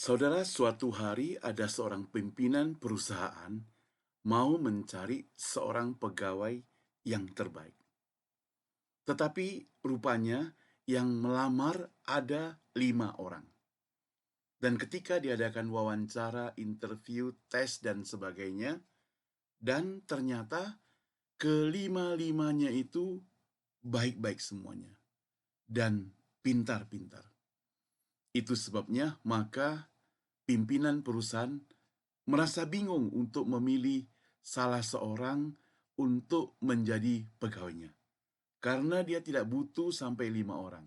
Saudara, suatu hari ada seorang pimpinan perusahaan mau mencari seorang pegawai yang terbaik. Tetapi rupanya yang melamar ada 5 orang. Dan ketika diadakan wawancara, interview, tes, dan sebagainya, dan ternyata kelima-limanya itu baik-baik semuanya dan pintar-pintar. Itu sebabnya maka pimpinan perusahaan merasa bingung untuk memilih salah seorang untuk menjadi pegawainya. Karena dia tidak butuh sampai 5 orang.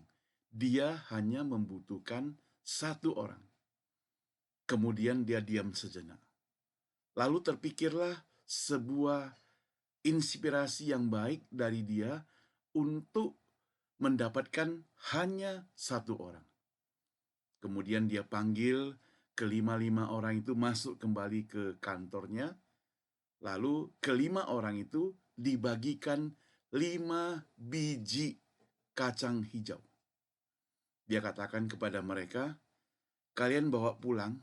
Dia hanya membutuhkan 1 orang. Kemudian dia diam sejenak. Lalu terpikirlah sebuah inspirasi yang baik dari dia untuk mendapatkan hanya 1 orang. Kemudian dia panggil kelima-lima orang itu masuk kembali ke kantornya. Lalu kelima orang itu dibagikan 5 biji kacang hijau. Dia katakan kepada mereka, kalian bawa pulang,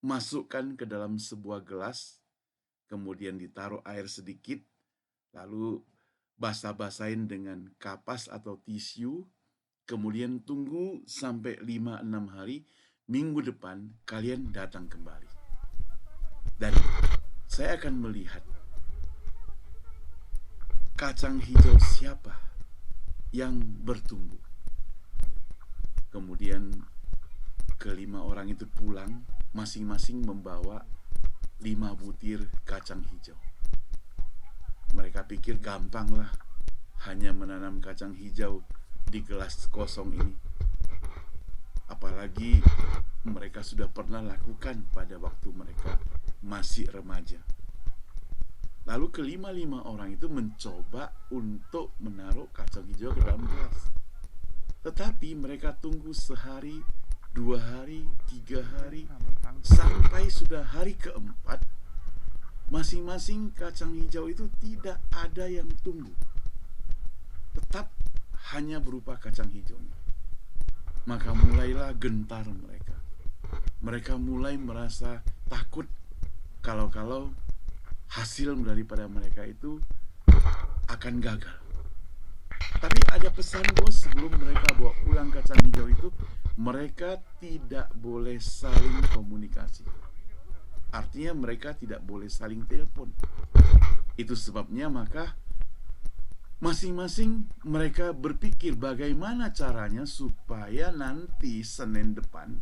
masukkan ke dalam sebuah gelas, kemudian ditaruh air sedikit, lalu basah-basahin dengan kapas atau tisu, kemudian tunggu sampai 5-6 hari, minggu depan kalian datang kembali. Dan saya akan melihat kacang hijau siapa yang bertumbuh. Kemudian kelima orang itu pulang, masing-masing membawa 5 butir kacang hijau. Mereka pikir gampang lah, hanya menanam kacang hijau di gelas kosong ini. Apalagi mereka sudah pernah lakukan pada waktu mereka masih remaja. Lalu kelima-lima orang itu mencoba untuk menaruh kacang hijau ke dalam gelas. Tetapi mereka tunggu sehari, 2 hari, 3 hari, sampai sudah hari keempat, masing-masing kacang hijau itu tidak ada yang tumbuh. Tetap hanya berupa kacang hijaunya. Maka mulailah gentar mereka. Mereka mulai merasa takut kalau hasil daripada mereka itu akan gagal. Tapi ada pesan bos sebelum mereka bawa pulang kacang hijau itu, mereka tidak boleh saling komunikasi. Artinya mereka tidak boleh saling telepon. Itu sebabnya maka masing-masing mereka berpikir bagaimana caranya supaya nanti Senin depan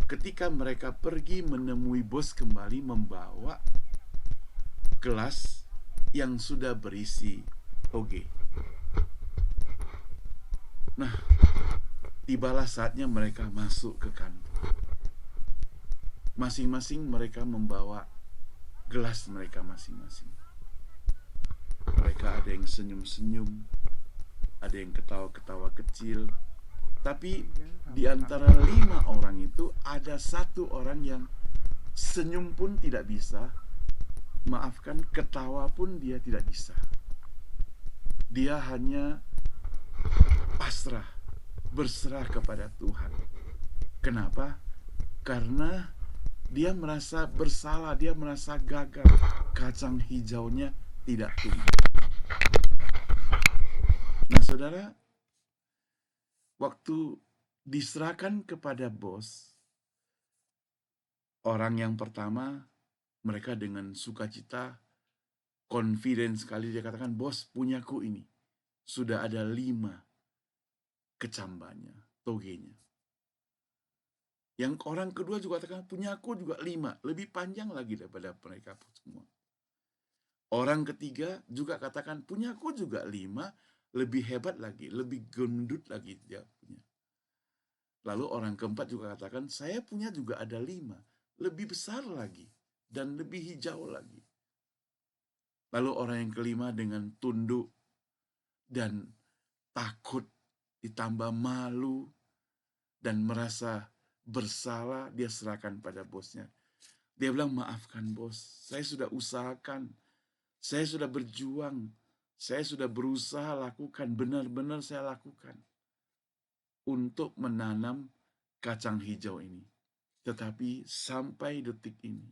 ketika mereka pergi menemui bos kembali membawa gelas yang sudah berisi toge. Nah, tibalah saatnya mereka masuk ke kantor. Masing-masing mereka membawa gelas mereka masing-masing. Mereka ada yang senyum-senyum, ada yang ketawa-ketawa kecil. Tapi di antara 5 orang itu ada 1 orang yang senyum pun tidak bisa, maafkan, ketawa pun dia tidak bisa. Dia hanya pasrah, berserah kepada Tuhan. Kenapa? Karena dia merasa bersalah, dia merasa gagal. Kacang hijaunya tidak tumbuh. Nah, saudara, waktu diserahkan kepada bos, orang yang pertama, mereka dengan sukacita, confident sekali dia katakan, bos, punyaku ini. Sudah ada 5 kecambahnya, togenya. Yang orang kedua juga katakan, punyaku juga 5, lebih panjang lagi daripada mereka semua. Orang ketiga juga katakan, punyaku juga 5, lebih hebat lagi, lebih gendut lagi dia punya. Lalu orang keempat juga katakan, saya punya juga ada 5, lebih besar lagi dan lebih hijau lagi. Lalu orang yang kelima dengan tunduk dan takut ditambah malu dan merasa bersalah, dia serahkan pada bosnya. Dia bilang, maafkan bos, saya sudah usahakan, saya sudah berjuang, saya sudah berusaha lakukan, benar-benar saya lakukan untuk menanam kacang hijau ini. Tetapi sampai detik ini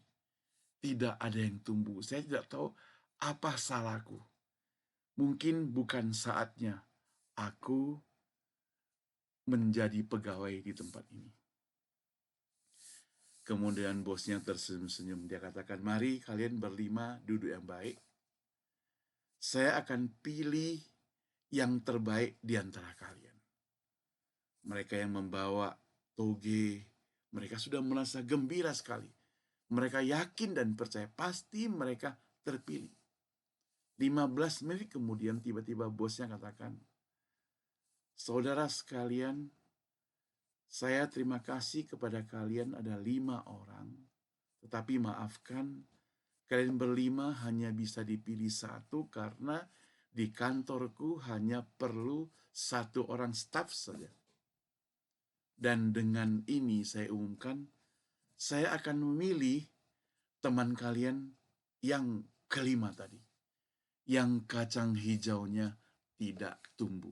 tidak ada yang tumbuh. Saya tidak tahu apa salahku. Mungkin bukan saatnya aku menjadi pegawai di tempat ini. Kemudian bosnya tersenyum-senyum. Dia katakan, mari kalian berlima duduk yang baik. Saya akan pilih yang terbaik di antara kalian. Mereka yang membawa toge, mereka sudah merasa gembira sekali. Mereka yakin dan percaya pasti mereka terpilih. 15 menit kemudian tiba-tiba bosnya katakan, saudara sekalian, saya terima kasih kepada kalian ada 5 orang, tetapi maafkan, kalian berlima hanya bisa dipilih 1 karena di kantorku hanya perlu 1 orang staf saja. Dan dengan ini saya umumkan, saya akan memilih teman kalian yang kelima tadi, yang kacang hijaunya tidak tumbuh.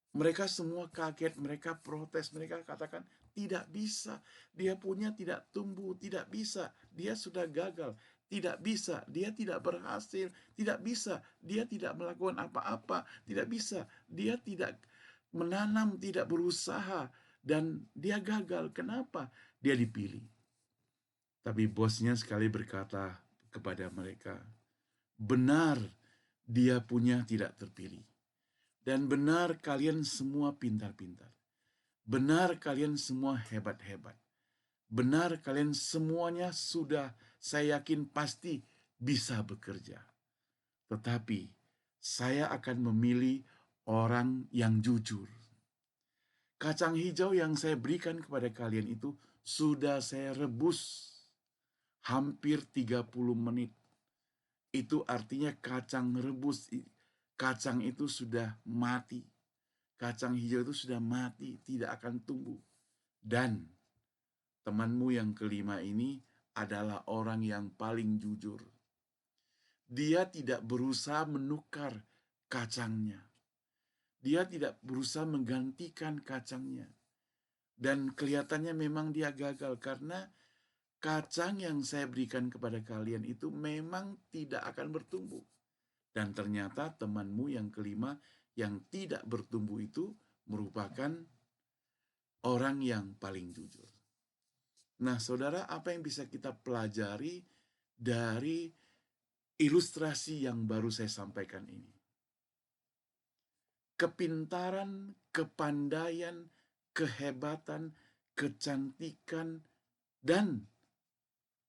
Mereka semua kaget, mereka protes, mereka katakan, tidak bisa, dia punya tidak tumbuh, tidak bisa, dia sudah gagal, tidak bisa, dia tidak berhasil, tidak bisa, dia tidak melakukan apa-apa, tidak bisa, dia tidak menanam, tidak berusaha, dan dia gagal. Kenapa? Dia dipilih. Tapi bosnya sekali berkata kepada mereka, benar dia punya tidak terpilih. Dan benar kalian semua pintar-pintar. Benar kalian semua hebat-hebat. Benar kalian semuanya sudah, saya yakin pasti bisa bekerja. Tetapi saya akan memilih orang yang jujur. Kacang hijau yang saya berikan kepada kalian itu sudah saya rebus hampir 30 menit. Itu artinya kacang rebus, kacang itu sudah mati. Kacang hijau itu sudah mati, tidak akan tumbuh. Dan temanmu yang kelima ini adalah orang yang paling jujur. Dia tidak berusaha menukar kacangnya. Dia tidak berusaha menggantikan kacangnya. Dan kelihatannya memang dia gagal karena kacang yang saya berikan kepada kalian itu memang tidak akan bertumbuh. Dan ternyata temanmu yang kelima yang tidak bertumbuh itu merupakan orang yang paling jujur. Nah, saudara, apa yang bisa kita pelajari dari ilustrasi yang baru saya sampaikan ini? Kepintaran, kepandaian, kehebatan, kecantikan, dan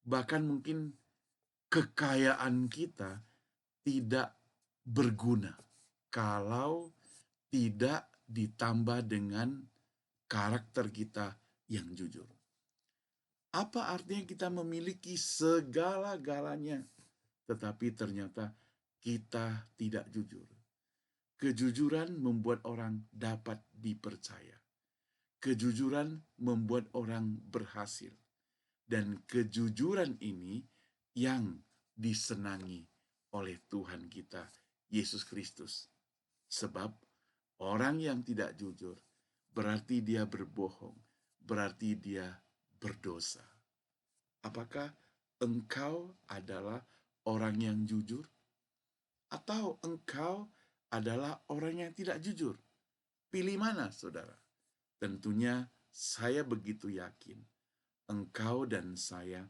bahkan mungkin kekayaan kita tidak berguna kalau tidak ditambah dengan karakter kita yang jujur. Apa artinya kita memiliki segala-galanya, tetapi ternyata kita tidak jujur? Kejujuran membuat orang dapat dipercaya. Kejujuran membuat orang berhasil. Dan kejujuran ini yang disenangi oleh Tuhan kita, Yesus Kristus. Sebab orang yang tidak jujur berarti dia berbohong, berarti dia berdosa. Apakah engkau adalah orang yang jujur? Atau engkau adalah orang yang tidak jujur? Pilih mana, saudara? Tentunya saya begitu yakin engkau dan saya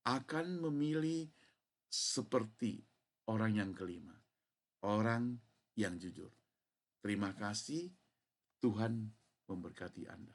akan memilih seperti orang yang kelima, orang yang jujur. Terima kasih, Tuhan memberkati Anda.